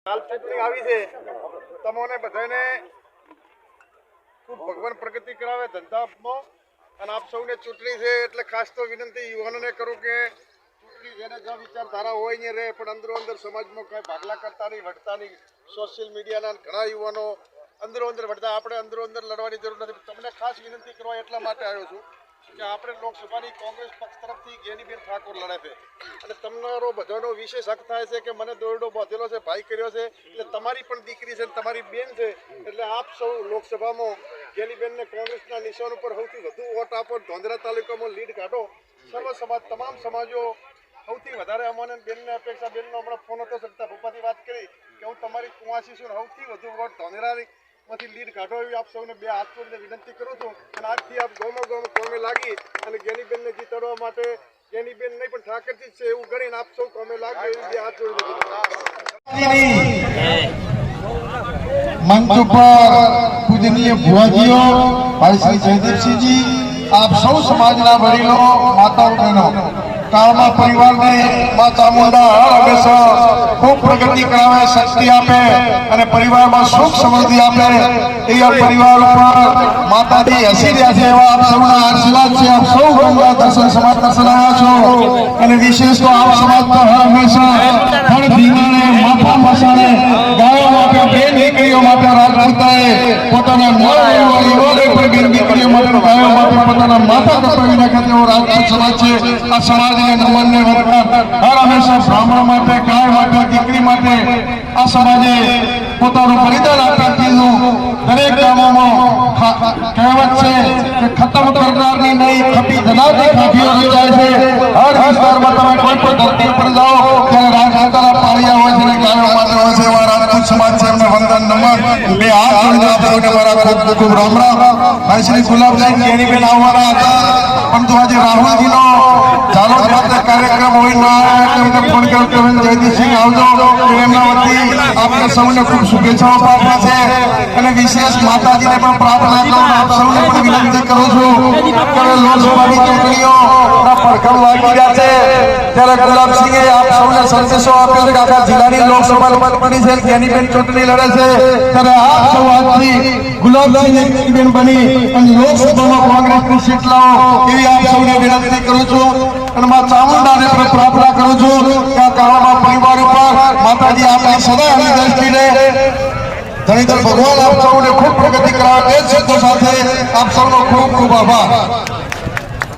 હાલ ચૂંટણી આવી છે, તમને બધાને ખૂબ ભગવાન પ્રગતિ કરાવે ધંધામાં. અને આપ સૌને ચૂંટણી છે એટલે ખાસ તો વિનંતી યુવાનોને કરું કે ચૂંટણી જેને જ્યાં વિચારધારા હોય ને રહે, પણ અંદરો અંદર સમાજમાં કાંઈ ભાગલા કરતા નહીં, વઢતા નહીં. સોશિયલ મીડિયાના ઘણા યુવાનો અંદરો અંદર વઢતા, આપણે અંદરો અંદર લડવાની જરૂર નથી. તમને ખાસ વિનંતી કરવા એટલા માટે આવ્યો છું કે આપણે લોકસભાની કોંગ્રેસ પક્ષ તરફથી જ્ઞાનીબેન ઠાકોર લડે છે અને તમારો બધાનો વિશેષ હક થાય છે કે મને દોરડો બાંધેલો છે, ભાઈ કર્યો છે, એટલે તમારી પણ દીકરી છે, તમારી બેન છે, એટલે આપ સૌ લોકસભામાં જ્ઞાનીબેનને કોંગ્રેસના નિશાન ઉપર સૌથી વધુ વોટ આપો. ધોંધરા તાલુકામાં લીડ કાઢો. સર્વ સમાજ, તમામ સમાજો સૌથી વધારે અમને બેનને અપેક્ષા. બેનનો હમણાં ફોન હતો શકતા ભૂપાથી વાત કરી કે હું તમારી કુંવાસી છું, સૌથી વધુ વોટ ધોંધરાની માંથી લીડ કાઢો એવી આપ સૌને બે હાથ જોડીને વિનંતી કરું છું. અને આજથી આપ ગામમાં કોમે લાગી અને જ્ઞાનીબેનને જીતાડવા માટે જ્ઞાનીબેન નહીં પણ ઠાકરજી છે એવું ગણીને આપ સૌ કોમે લાગો એવી બે હાથ જોડીને મંચ ઉપર પૂજનીય ભુવાજીઓ, ભાઈ શ્રી જયદીપસિંહજી, આપ સૌ સમાજના વડીલો, માતાઓ, બહેનો, કાળમાં પરિવારને માં ચામુંડા હંમેશા ખૂબ પ્રગતિ કરાવે, શક્તિ આપે અને પરિવારમાં સુખ સમૃદ્ધિ આપે. એ પરિવાર ઉપર માતાજી હસી રહ્યા છે એવા આપ સૌના આશીર્વાદ છે. આપ સૌ ગંગા દર્શન સમાજ દર્શન આવ્યા છો અને વિશેષ તો આપ સમાજ તો હંમેશા ફળ ધીંગાણે માફા મસાણે ગાયો માટે, બેન દીકરીઓ માટે રાજપૂતાએ પોતાના નવવાળી પર બેન દીકરીઓ માટે ગાયો માટે પોતાના માથા કપાવી નાખે તેવો રાજપૂત સમાજ છે. આ સમાજ નમનને વરદાન હર હંમેશા બ્રાહ્મણ માટે, ગાય માટે, દીકરી માટે આ સમાજે પોતાનું બલિદાન આપી દીધું. દરેક ગામોમાં કહેવત છે કે ખતમ કરનારની નહીં, ખપી ધનારની ખાખીઓ રચાય છે. હર વિસ્તારમાં તમે કોઈ પણ ધરતી પર જાઓ ત્યારે રાજમાતાના પાળિયા હોય છે અને ગાયો માટે હોય છે. એવા રાજપૂત સમાજ છે, એમને વંદન નમન. બે હાથ જોડીને આપ સૌને મારા ખૂબ ખૂબ રામ રામ. ભાઈ શ્રી ગુલાબસિંહ જ્ઞાનીબેન આવવાના હતા, પરંતુ આજે રાહુલજીનો ચાલો કાર્યક્રમ હોય ના એમને ફોન કર્યો કે જયદીપસિંહ આવજો. એમના વતી આપણે સૌને ખૂબ શુભેચ્છાઓ પાઠવે છે અને વિશેષ માતાજીને પણ પ્રાર્થના કરું, આપ સૌને પણ વિનંતી કરું છું કે લોકસભાની ચૂંટણીઓના પડઘમ વાગી રહ્યા છે ત્યારે ગુલાબસિંહે આપ સૌને સંદેશો આપ્યો છે કે આખા જિલ્લાની લોકસભા ચૂંટણી છે, જ્ઞાનીબેન ચૂંટણી લડે છે ત્યારે આપ સૌ આજથી ગુલાબસિંહ જ્ઞાનીબેન બની અને લોકસભામાં કોંગ્રેસની સીટ લાવો એવી આપ સૌને વિનંતી કરું છું. અને માં ચામુંડાને પણ પ્રાર્થના કરું છું કે આ ગામના પરિવાર ઉપર માતાજી આપણી સદા એની દ્રષ્ટિને ધણીધર ભગવાન આપ સૌને ખૂબ પ્રગતિ કરાવે. એ શબ્દો સાથે આપ સૌનો ખૂબ ખૂબ આભાર.